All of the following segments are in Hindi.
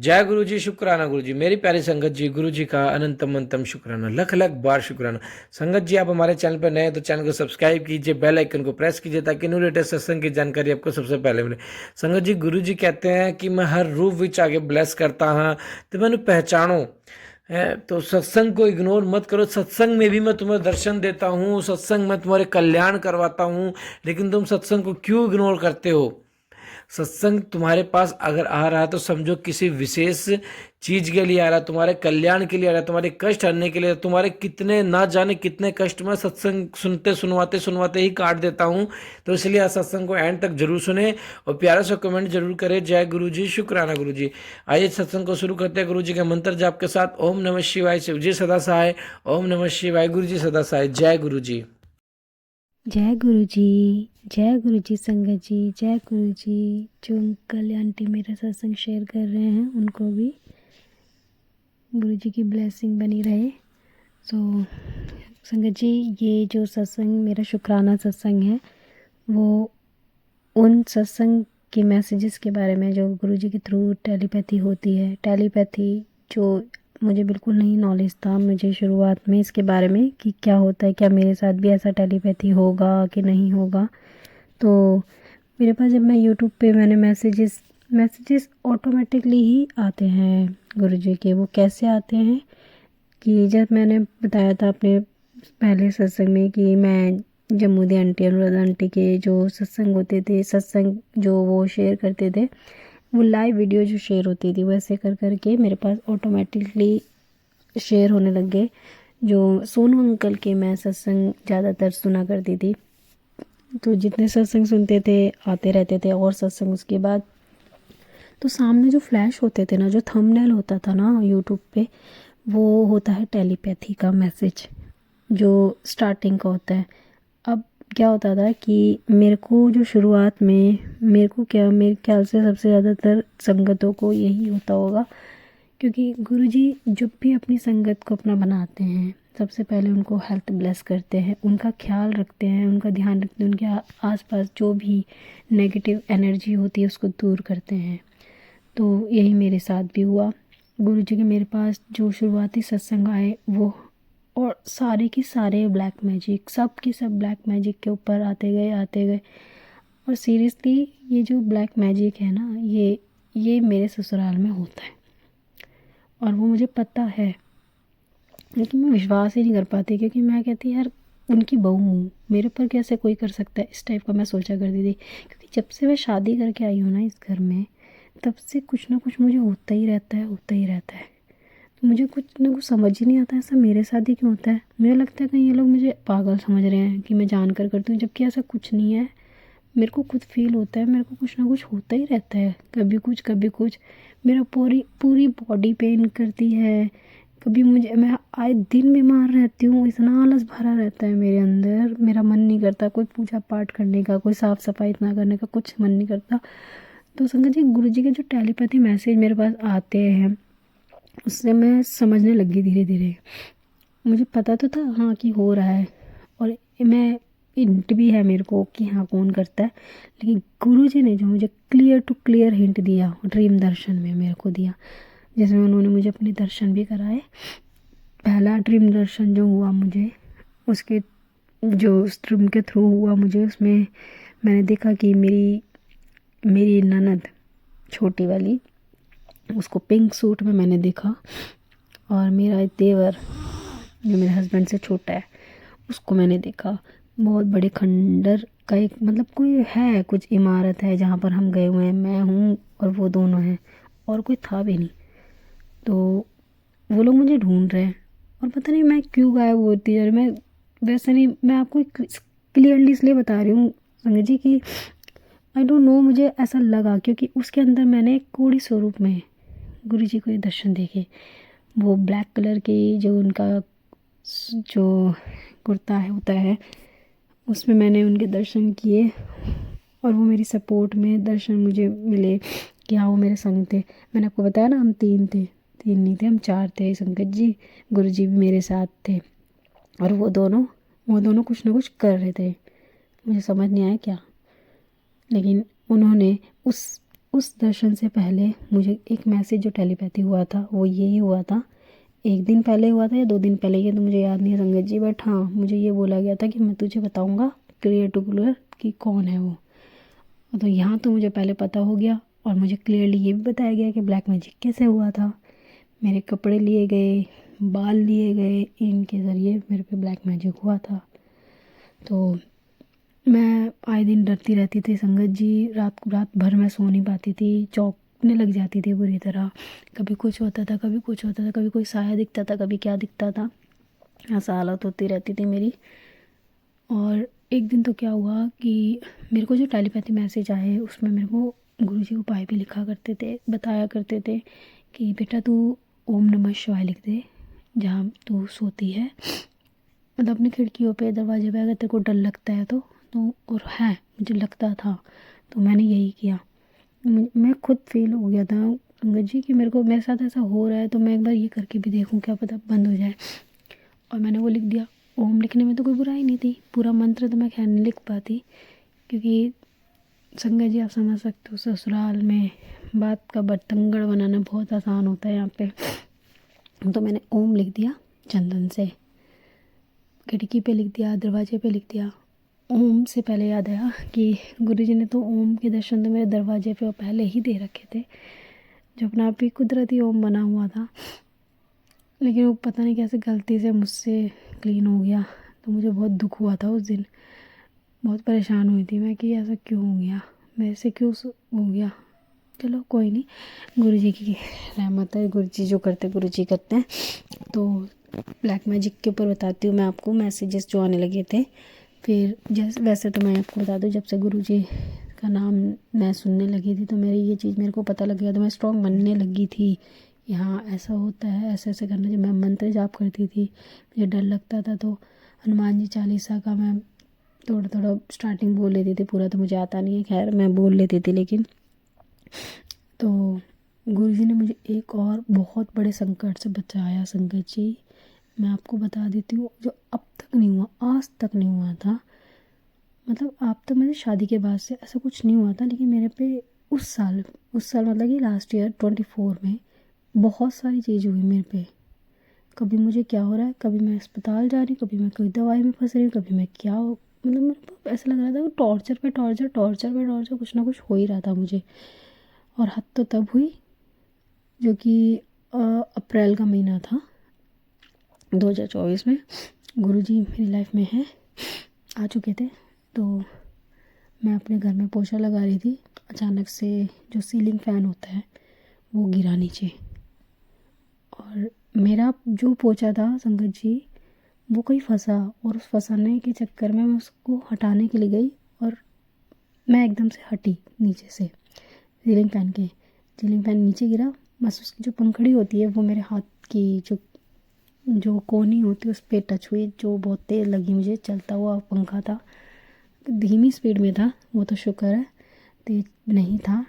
जय गुरु जी, शुक्राना गुरु जी। मेरी प्यारी संगत जी, गुरु जी का अनंतम अंतम शुक्राना, लख लख बार शुक्राना। संगत जी, आप हमारे चैनल पर नए हैं तो चैनल को सब्सक्राइब कीजिए, बेल आइकन को प्रेस कीजिए ताकि न्यू लेटेस्ट सत्संग की जानकारी आपको सबसे पहले मिले। संगत जी, गुरु जी कहते हैं कि मैं हर रूप विच आगे ब्लेस करता हाँ तो मैंने पहचानो है। तो सत्संग को इग्नोर मत करो। सत्संग में भी मैं तुम्हें दर्शन देता हूँ, सत्संग में तुम्हारे कल्याण करवाता हूँ, लेकिन तुम सत्संग को क्यों इग्नोर करते हो? सत्संग तुम्हारे पास अगर आ रहा है तो समझो किसी विशेष चीज के लिए आ रहा है, तुम्हारे कल्याण के लिए आ रहा है, तुम्हारे कष्ट हरने के लिए। तुम्हारे कितने ना जाने कितने कष्ट मैं सत्संग सुनते सुनवाते सुनवाते ही काट देता हूँ। तो इसलिए आज सत्संग को एंड तक जरूर सुने और प्यारा सा कमेंट जरूर करें। जय गुरु जी, शुक्राना गुरु जी। आइए सत्संग को शुरू करते हैं गुरु जी के मंत्र जाप के साथ। ओम नमः शिवाय, शिव जी सदा सहाय। ओम नमः शिवाय, गुरु जी सदा सहाय। जय गुरु जी। जय गुरु जी। जय गुरु जी संगत जी। जय गुरु जी। जो अंकल आंटी मेरा सत्संग शेयर कर रहे हैं उनको भी गुरु जी की ब्लेसिंग बनी रहे। सो संगत जी, ये जो सत्संग मेरा शुक्राना सत्संग है वो उन सत्संग के मैसेजेस के बारे में जो गुरु जी के थ्रू टेलीपैथी होती है। टेलीपैथी जो मुझे बिल्कुल नहीं नॉलेज था मुझे शुरुआत में इसके बारे में कि क्या होता है, क्या मेरे साथ भी ऐसा टेलीपैथी होगा कि नहीं होगा। तो मेरे पास जब मैं यूट्यूब पे मैंने मैसेजेस ऑटोमेटिकली ही आते हैं गुरु जी के। वो कैसे आते हैं कि जब मैंने बताया था अपने पहले सत्संग में कि मैं जम्मू दी आंटी अनुराधा आंटी के जो सत्संग होते थे, सत्संग जो वो शेयर करते थे, वो लाइव वीडियो जो शेयर होती थी वैसे कर करके मेरे पास ऑटोमेटिकली शेयर होने लग गए। जो सोनू अंकल के मैं सत्संग ज़्यादातर सुना करती थी, तो जितने सत्संग सुनते थे आते रहते थे। और सत्संग उसके बाद तो सामने जो फ्लैश होते थे ना, जो थंबनेल होता था ना यूट्यूब पे, वो होता है टेलीपैथी का मैसेज जो स्टार्टिंग का होता है। अब क्या होता था कि मेरे को जो शुरुआत में मेरे ख्याल से सबसे ज़्यादातर संगतों को यही होता होगा, क्योंकि गुरुजी जब भी अपनी संगत को अपना बनाते हैं सबसे पहले उनको हेल्थ ब्लेस करते हैं, उनका ख्याल रखते हैं, उनका ध्यान रखते हैं, उनके आसपास जो भी नेगेटिव एनर्जी होती है उसको दूर करते हैं। तो यही मेरे साथ भी हुआ। गुरुजी के मेरे पास जो शुरुआती सत्संग आए वो और सारे के सारे ब्लैक मैजिक, सब के सब ब्लैक मैजिक के ऊपर आते गए आते गए। और सीरियसली ये जो ब्लैक मैजिक है ना, ये मेरे ससुराल में होता है और वो मुझे पता है, लेकिन मैं विश्वास ही नहीं कर पाती क्योंकि मैं कहती यार उनकी बहू हूँ, मेरे पर कैसे कोई कर सकता है, इस टाइप का मैं सोचा करती थी। क्योंकि जब से मैं शादी करके आई हूँ ना इस घर में, तब से कुछ ना कुछ मुझे होता ही रहता है, होता ही रहता है। तो मुझे कुछ ना कुछ समझ ही नहीं आता ऐसा मेरे साथ ही क्यों होता है। मुझे लगता है कहीं ये लोग मुझे पागल समझ रहे हैं कि मैं जान कर करती हूँ, जबकि ऐसा कुछ नहीं है। मेरे को खुद फील होता है, मेरे को कुछ ना कुछ होता ही रहता है, कभी कुछ कभी कुछ। मेरा पूरी पूरी बॉडी पेन करती है, कभी मुझे मैं आए दिन बीमार रहती हूँ, इतना आलस भरा रहता है मेरे अंदर, मेरा मन नहीं करता कोई पूजा पाठ करने का, कोई साफ़ सफाई इतना करने का, कुछ मन नहीं करता। तो संगत जी, गुरु जी के जो टेलीपैथी मैसेज मेरे पास आते हैं उससे मैं समझने लगी धीरे धीरे। मुझे पता तो था हाँ कि हो रहा है, और मैं हिंट भी है मेरे को कि हाँ कौन करता है। लेकिन गुरुजी ने जो मुझे क्लियर टू क्लियर हिंट दिया ड्रीम दर्शन में मेरे को दिया, जिसमें उन्होंने मुझे अपने दर्शन भी कराए। पहला ड्रीम दर्शन जो हुआ मुझे, उसके जो उस ड्रीम के थ्रू हुआ मुझे, उसमें मैंने देखा कि मेरी मेरी ननद छोटी वाली, उसको पिंक सूट में मैंने देखा। और मेरा देवर जो मेरे हस्बैंड से छोटा है उसको मैंने देखा बहुत बड़े खंडर का एक, मतलब कोई है कुछ इमारत है जहाँ पर हम गए हुए हैं, मैं हूँ और वो दोनों हैं, और कोई था भी नहीं। तो वो लोग मुझे ढूंढ रहे हैं और पता नहीं मैं क्यों गायब होती जा रही। मैं वैसे नहीं, मैं आपको क्लियरली इसलिए बता रही हूँ संगत जी कि आई डोंट नो, मुझे ऐसा लगा क्योंकि उसके अंदर मैंने कोड़ी स्वरूप में गुरु जी को ये दर्शन देखे। वो ब्लैक कलर की जो उनका जो कुर्ता है होता है उसमें मैंने उनके दर्शन किए, और वो मेरी सपोर्ट में दर्शन मुझे मिले कि हाँ वो मेरे संग थे। मैंने आपको बताया ना हम तीन थे, तीन नहीं थे हम चार थे संगत जी। गुरु जी भी मेरे साथ थे और वो दोनों कुछ ना कुछ कर रहे थे, मुझे समझ नहीं आया क्या। लेकिन उन्होंने उस उस दर्शन से पहले मुझे एक मैसेज जो टेलीपैथी हुआ था वो यही हुआ था, 1 दिन पहले हुआ था या 2 दिन पहले, ये तो मुझे याद नहीं है संगत जी, बट हाँ मुझे ये बोला गया था कि मैं तुझे बताऊँगा क्लियर टू क्लियर कि कौन है वो। तो यहाँ तो मुझे पहले पता हो गया और मुझे क्लियरली ये भी बताया गया कि ब्लैक मैजिक कैसे हुआ था। मेरे कपड़े लिए गए, बाल लिए गए, इनके ज़रिए मेरे पे ब्लैक मैजिक हुआ था। तो मैं आए दिन डरती रहती थी संगत जी, रात भर मैं सो नहीं पाती थी, चौंकने लग जाती थी बुरी तरह। कभी कुछ होता था, कभी कुछ होता था, कभी कोई साया दिखता था, कभी क्या दिखता था, ऐसा हालत होती रहती थी मेरी। और एक दिन तो क्या हुआ कि मेरे को जो टेलीपैथी मैसेज आए उसमें मेरे को गुरुजी उपाय भी लिखा करते थे, बताया करते थे कि बेटा तू ओम नमः शिवाय लिख दे जहाँ तू सोती है, मतलब अपनी खिड़कियों पे दरवाजे पे, अगर तेरे को डर लगता है तो और है मुझे लगता था तो मैंने यही किया। मैं खुद फील हो गया था अंगद जी कि मेरे साथ ऐसा हो रहा है तो मैं एक बार ये करके भी देखूं, क्या पता बंद हो जाए। और मैंने वो लिख दिया। ओम लिखने में तो कोई बुराई नहीं थी, पूरा मंत्र तो मैं खैर नहीं लिख पाती क्योंकि संगत जी आप समझ सकते हो ससुराल में बात का बर्तनगड़ बनाना बहुत आसान होता है यहाँ पे। तो मैंने ओम लिख दिया चंदन से, खिड़की पे लिख दिया, दरवाजे पे लिख दिया। ओम से पहले याद आया कि गुरुजी ने तो ओम के दर्शन तो मेरे दरवाजे पे पहले ही दे रखे थे, जो अपना आप ही कुदरती ओम बना हुआ था, लेकिन वो पता नहीं कैसे गलती से मुझसे क्लीन हो गया। तो मुझे बहुत दुख हुआ था उस दिन, बहुत परेशान हुई थी मैं कि ऐसा क्यों हो गया, मेरे से क्यों हो गया। चलो कोई नहीं, गुरुजी की रहमत है, गुरुजी जो करते गुरुजी करते हैं। तो ब्लैक मैजिक के ऊपर बताती हूँ मैं आपको मैसेजेस जो आने लगे थे। फिर जैसे वैसे तो मैं आपको बता दूँ, जब से गुरुजी का नाम मैं सुनने लगी थी तो मेरी ये चीज़ मेरे को पता लग गया, तो मैं स्ट्रॉन्ग बनने लगी थी कि हाँ ऐसा होता है, ऐसे ऐसे करना। जब मैं मंत्र जाप करती थी मुझे डर लगता था तो हनुमान जी चालीसा का मैं थोड़ा थोड़ा स्टार्टिंग बोल लेती थी, पूरा तो मुझे आता नहीं है, खैर मैं बोल लेती थी। लेकिन तो गुरुजी ने मुझे एक और बहुत बड़े संकट से बचाया संगत जी, मैं आपको बता देती हूँ, जो अब तक नहीं हुआ, आज तक नहीं हुआ था। मतलब आप तक मेरी शादी के बाद से ऐसा कुछ नहीं हुआ था, लेकिन मेरे पे उस साल मतलब कि लास्ट ईयर 24 में बहुत सारी चीज़ हुई मेरे पे। कभी मुझे क्या हो रहा है, कभी मैं अस्पताल जा रही हूँ, कभी मैं कोई दवाई में फंस रही हूँ, कभी मैं क्या हो, मतलब मेरे को ऐसा लग रहा था कि टॉर्चर पे टॉर्चर कुछ ना कुछ हो ही रहा था मुझे। और हद तो तब हुई जो कि अप्रैल का महीना था 2024 में। गुरुजी मेरी लाइफ में है, आ चुके थे। तो मैं अपने घर में पोछा लगा रही थी, अचानक से जो सीलिंग फ़ैन होता है वो गिरा नीचे, और मेरा जो पोछा था संगत जी वो कहीं फंसा, और उस फंसाने के चक्कर में मैं उसको हटाने के लिए गई और मैं एकदम से हटी नीचे से, सीलिंग फ़ैन नीचे गिरा। बस उसकी जो पंखड़ी होती है वो मेरे हाथ की जो कोनी होती है उस पर टच हुई, जो बहुत तेज़ लगी मुझे। चलता हुआ पंखा था, धीमी स्पीड में था वो तो शुक्र है, तेज नहीं था,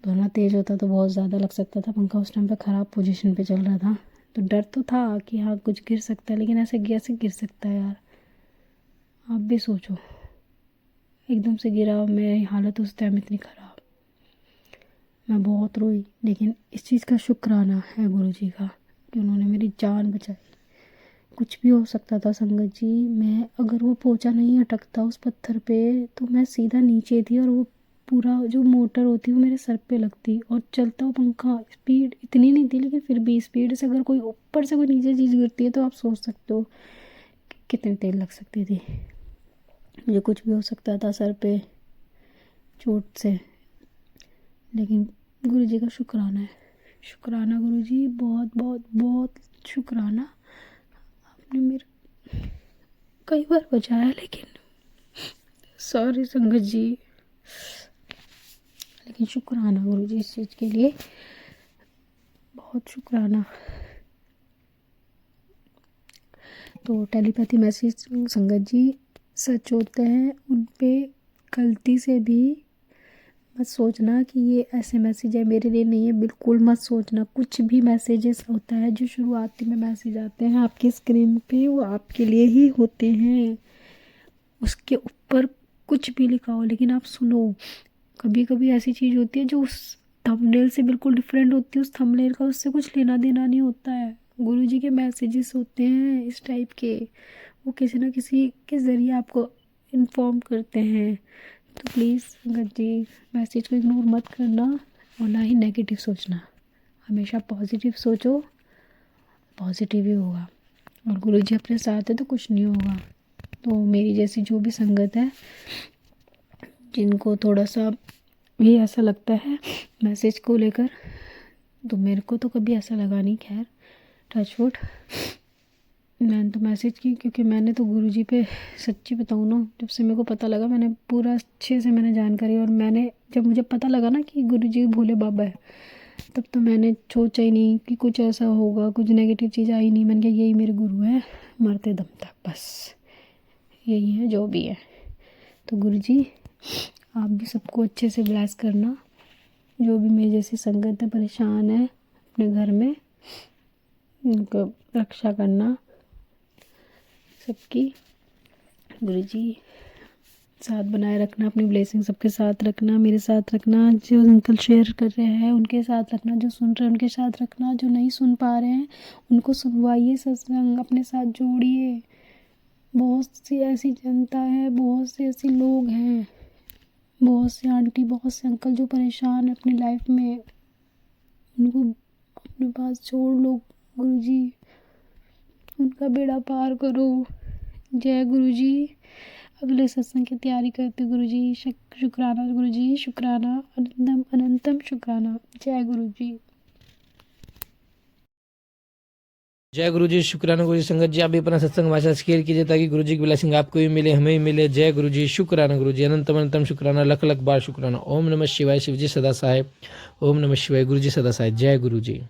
दोनों तेज़ होता तो बहुत ज़्यादा लग सकता था। पंखा उस टाइम पे ख़राब पोजीशन पे चल रहा था, तो डर तो था कि हाँ कुछ गिर सकता है, लेकिन ऐसे कैसे गिर सकता है यार, आप भी सोचो। एकदम से गिरा, मेरी हालत उस टाइम इतनी ख़राब, मैं बहुत रोई। लेकिन इस चीज़ का शुक्राना है गुरुजी का कि उन्होंने मेरी जान बचाई। कुछ भी हो सकता था संगत जी, मैं अगर वो पोछा नहीं अटकता उस पत्थर पे तो मैं सीधा नीचे थी, और वो पूरा जो मोटर होती वो मेरे सर पे लगती, और चलता हुआ पंखा, स्पीड इतनी नहीं थी लेकिन फिर भी स्पीड से अगर कोई ऊपर से कोई नीचे चीज़ गिरती है तो आप सोच सकते हो कि कितनी तेज लग सकती थी। मुझे कुछ भी हो सकता था सर पे चोट से, लेकिन गुरुजी का शुक्राना है, शुक्राना गुरुजी, बहुत बहुत बहुत शुक्राना। आपने मेरा कई बार बचाया, लेकिन सॉरी संगत जी, लेकिन शुक्राना गुरुजी इस चीज़ के लिए, बहुत शुक्राना। तो टेलीपैथी मैसेज संगत जी सच होते हैं, उन पे गलती से भी मत सोचना कि ये ऐसे मैसेज है मेरे लिए नहीं है, बिल्कुल मत सोचना। कुछ भी मैसेजेस होता है जो शुरुआती में मैसेज आते हैं आपकी स्क्रीन पे वो आपके लिए ही होते हैं, उसके ऊपर कुछ भी लिखा हो, लेकिन आप सुनो, कभी कभी ऐसी चीज़ होती है जो उस थंबनेल से बिल्कुल डिफरेंट होती है, उस थंबनेल का उससे कुछ लेना देना नहीं होता है। गुरुजी के मैसेजेस होते हैं इस टाइप के, वो किसी ना किसी के ज़रिए आपको इन्फॉर्म करते हैं। तो प्लीज़ संगत जी, मैसेज को इग्नोर मत करना और ना ही नेगेटिव सोचना, हमेशा पॉजिटिव सोचो, पॉजिटिव ही होगा। और गुरुजी अपने साथ है तो कुछ नहीं होगा। तो मेरी जैसी जो भी संगत है, जिनको थोड़ा सा भी ऐसा लगता है मैसेज को लेकर, तो मेरे को तो कभी ऐसा लगा नहीं, खैर टचवुड। मैंने तो मैसेज की क्योंकि मैंने तो गुरुजी पे सच्ची बताऊँ ना, जब से मेरे को पता लगा, मैंने पूरा अच्छे से मैंने जानकारी, और मैंने जब मुझे पता लगा ना कि गुरुजी भोले बाबा है, तब तो मैंने सोचा ही नहीं कि कुछ ऐसा होगा, कुछ नेगेटिव चीज़ आई नहीं। मैंने कहा यही मेरे गुरु है मरते दम तक, बस यही है जो भी है। तो गुरुजी आप भी सबको अच्छे से ब्लेस करना, जो भी मेरी जैसी संगत है, परेशान है अपने घर में, उनको रक्षा करना सबकी। गुरुजी साथ बनाए रखना, अपनी ब्लेसिंग सबके साथ रखना, मेरे साथ रखना, जो अंकल शेयर कर रहे हैं उनके साथ रखना, जो सुन रहे हैं उनके साथ रखना, जो नहीं सुन पा रहे हैं उनको सुनवाइए, सत्संग अपने साथ जोड़िए। बहुत सी ऐसी जनता है, बहुत से ऐसे लोग हैं, बहुत से आंटी, बहुत से अंकल जो परेशान है अपनी लाइफ में, उनको अपने पास छोड़ लो गुरुजी, उनका बेड़ा पार करो। जय गुरुजी। अगले सत्संग की तैयारी करते गुरुजी। शुक्राना गुरुजी, शुक्राना, अनंतम अनंतम शुक्राना। जय गुरुजी। जय गुरु जी, शुक्राना गुरु जी। संगत जी आप भी अपना सत्संग भाषा शेयर कीजिए ताकि गुरु जी की ब्लेसिंग आपको भी मिले, हमें भी मिले। जय गुरु जी, शुक्राना गुरु जी, अनंतम अनंतम शुक्राना, लख लख बार शुक्राना। ओम नमः शिवाय, शिव जी सदा सहाय। ओम नमः शिवाय, गुरु जी सदा सहाय। जय गुरु जी।